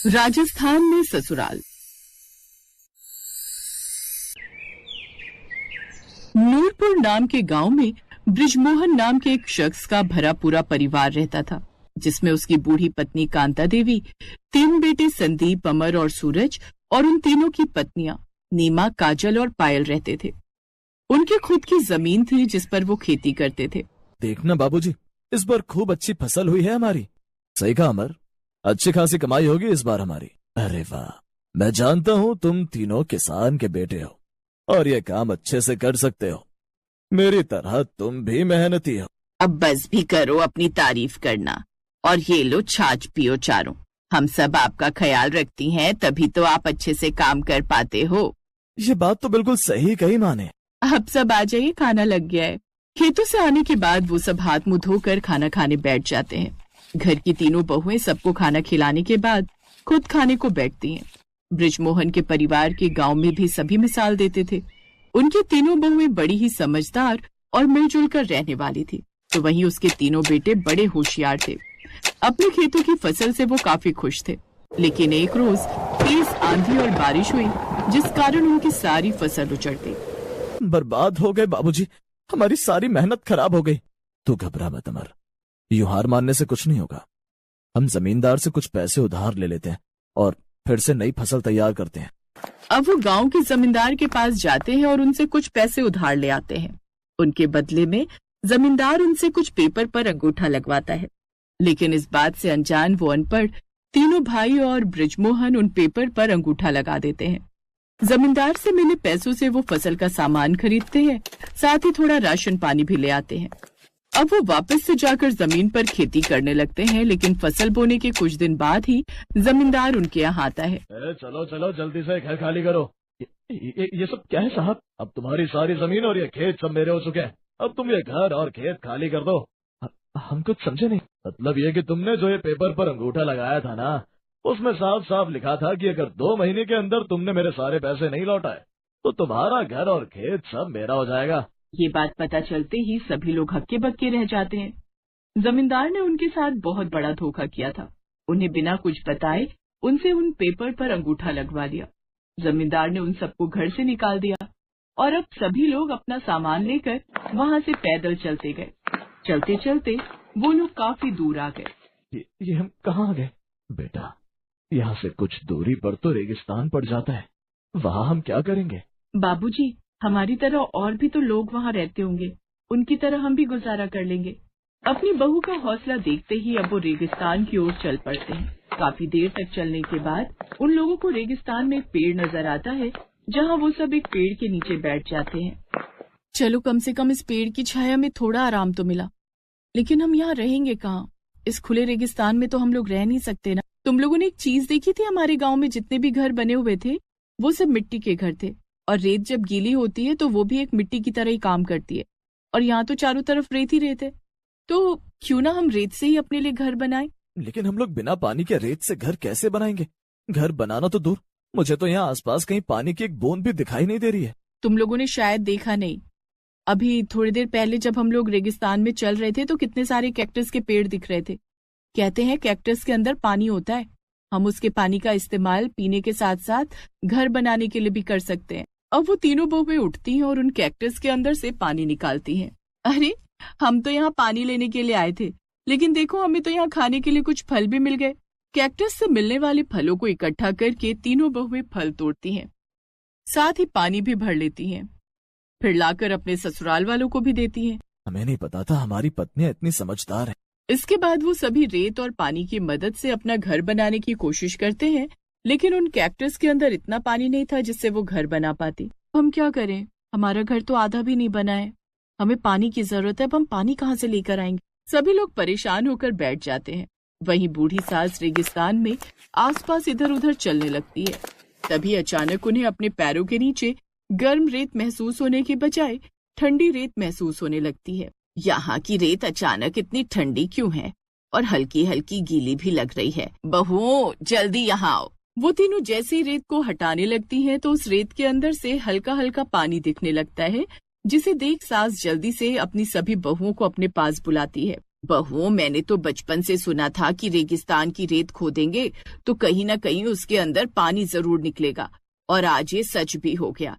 राजस्थान में ससुराल। नूरपुर नाम के गांव में बृजमोहन नाम के एक शख्स का भरा पूरा परिवार रहता था, जिसमें उसकी बूढ़ी पत्नी कांता देवी, 3 बेटे संदीप, अमर और सूरज और उन तीनों की पत्नियां नीमा, काजल और पायल रहते थे। उनकी खुद की जमीन थी जिस पर वो खेती करते थे। देखना बाबूजी, इस बार खूब अच्छी फसल हुई है हमारी। सही कहा अमर, अच्छी खासी कमाई होगी इस बार हमारी। अरे वाह, मैं जानता हूँ तुम तीनों किसान के बेटे हो और ये काम अच्छे से कर सकते हो। मेरी तरह तुम भी मेहनती हो। अब बस भी करो अपनी तारीफ करना और ये लो छाछ पियो चारों। हम सब आपका ख्याल रखती हैं, तभी तो आप अच्छे से काम कर पाते हो। ये बात तो बिल्कुल सही कही माँ ने। अब सब आ जाइए, खाना लग गया है। खेतों से आने के बाद वो सब हाथ मुंह धोकर खाना खाने बैठ जाते हैं। घर की तीनों बहुएं सबको खाना खिलाने के बाद खुद खाने को बैठती हैं। बृजमोहन के परिवार के गांव में भी सभी मिसाल देते थे। उनकी तीनों बहुएं बड़ी ही समझदार और मिलजुल कर रहने वाली थी, तो वहीं उसके तीनों बेटे बड़े होशियार थे। अपने खेतों की फसल से वो काफी खुश थे, लेकिन एक रोज तेज आंधी और बारिश हुई, जिस कारण उनकी सारी फसल उजड़ गई। बर्बाद हो गए बाबूजी, हमारी सारी मेहनत खराब हो गई। तू घबरा मत अमर, यूं हार मानने से कुछ नहीं होगा। हम जमींदार से कुछ पैसे उधार ले लेते हैं और फिर से नई फसल तैयार करते हैं। अब वो गांव के जमींदार के पास जाते हैं और उनसे कुछ पैसे उधार ले आते हैं। उनके बदले में जमींदार उनसे कुछ पेपर पर अंगूठा लगवाता है, लेकिन इस बात से अनजान वो अनपढ़ तीनों भाई और बृजमोहन उन पेपर पर अंगूठा लगा देते हैं। जमींदार से मिले पैसों से वो फसल का सामान खरीदते हैं, साथ ही थोड़ा राशन पानी भी ले आते हैं। अब वो वापस से जाकर जमीन पर खेती करने लगते हैं, लेकिन फसल बोने के कुछ दिन बाद ही जमींदार उनके यहाँ आता है। चलो चलो जल्दी से घर खाली करो। ये सब क्या है साहब? अब तुम्हारी सारी जमीन और ये खेत सब मेरे हो चुके हैं। अब तुम ये घर और खेत खाली कर दो। हम कुछ समझे नहीं। मतलब ये कि तुमने जो ये पेपर पर अंगूठा लगाया था ना, उसमें साफ साफ लिखा था कि अगर 2 महीने के अंदर तुमने मेरे सारे पैसे नहीं लौटाए तो तुम्हारा घर और खेत सब मेरा हो जाएगा। ये बात पता चलते ही सभी लोग हक्के बक्के रह जाते हैं। जमींदार ने उनके साथ बहुत बड़ा धोखा किया था। उन्हें बिना कुछ बताए उनसे उन पेपर पर अंगूठा लगवा दिया। जमींदार ने उन सबको घर से निकाल दिया और अब सभी लोग अपना सामान लेकर वहाँ से पैदल चलते गए। चलते चलते वो लोग काफी दूर आ गए। ये हम कहाँ आ गए? बेटा, यहाँ से कुछ दूरी पर तो रेगिस्तान पड़ जाता है, वहाँ हम क्या करेंगे? बाबूजी, हमारी तरह और भी तो लोग वहाँ रहते होंगे, उनकी तरह हम भी गुजारा कर लेंगे। अपनी बहू का हौसला देखते ही अब वो रेगिस्तान की ओर चल पड़ते हैं। काफी देर तक चलने के बाद उन लोगों को रेगिस्तान में एक पेड़ नजर आता है, जहाँ वो सब एक पेड़ के नीचे बैठ जाते हैं। चलो, कम से कम इस पेड़ की छाया में थोड़ा आराम तो मिला, लेकिन हम यहाँ रहेंगे कहाँ? इस खुले रेगिस्तान में तो हम लोग रह नहीं सकते ना। तुम लोगों ने एक चीज देखी थी, हमारे गाँव में जितने भी घर बने हुए थे वो सब मिट्टी के घर थे, और रेत जब गीली होती है तो वो भी एक मिट्टी की तरह ही काम करती है, और यहाँ तो चारों तरफ रेत ही रेत है। तो क्यों ना हम रेत से ही अपने लिए घर बनाएं? लेकिन हम लोग बिना पानी के रेत से घर कैसे बनाएंगे? घर बनाना तो दूर, मुझे तो यहाँ आसपास कहीं पानी की एक बूंद भी दिखाई नहीं दे रही है। तुम लोगों ने शायद देखा नहीं, अभी थोड़ी देर पहले जब हम लोग रेगिस्तान में चल रहे थे तो कितने सारे कैक्टस के पेड़ दिख रहे थे। कहते हैं कैक्टस के अंदर पानी होता है, हम उसके पानी का इस्तेमाल पीने के साथ साथ घर बनाने के लिए भी कर सकते हैं। अब वो तीनों बहुएं उठती हैं और उन कैक्टस के अंदर से पानी निकालती हैं। अरे, हम तो यहाँ पानी लेने के लिए आए थे, लेकिन देखो हमें तो यहाँ खाने के लिए कुछ फल भी मिल गए। कैक्टस से मिलने वाले फलों को इकट्ठा करके तीनों बहुएं फल तोड़ती हैं, साथ ही पानी भी भर लेती हैं, फिर लाकर अपने ससुराल वालों को भी देती हैं। हमें नहीं पता था हमारी पत्नियां इतनी समझदार हैं। इसके बाद वो सभी रेत और पानी की मदद से अपना घर बनाने की कोशिश करते हैं, लेकिन उन कैक्टस के अंदर इतना पानी नहीं था जिससे वो घर बना पाती। हम क्या करें, हमारा घर तो आधा भी नहीं बना है, हमें पानी की जरूरत है, अब हम पानी कहाँ से लेकर आएंगे? सभी लोग परेशान होकर बैठ जाते हैं। वहीं बूढ़ी सास रेगिस्तान में आसपास इधर उधर चलने लगती है। तभी अचानक उन्हें अपने पैरों के नीचे गर्म रेत महसूस होने के बजाय ठंडी रेत महसूस होने लगती है। यहाँ की रेत अचानक इतनी ठंडी क्यों है और हल्की हल्की गीली भी लग रही है? बहुओं, जल्दी यहाँ आओ। वो तीनों जैसे ही रेत को हटाने लगती हैं तो उस रेत के अंदर से हल्का हल्का पानी दिखने लगता है, जिसे देख सास जल्दी से अपनी सभी बहुओं को अपने पास बुलाती है। बहू, मैंने तो बचपन से सुना था कि रेगिस्तान की रेत खोदेंगे तो कहीं ना कहीं उसके अंदर पानी जरूर निकलेगा, और आज ये सच भी हो गया।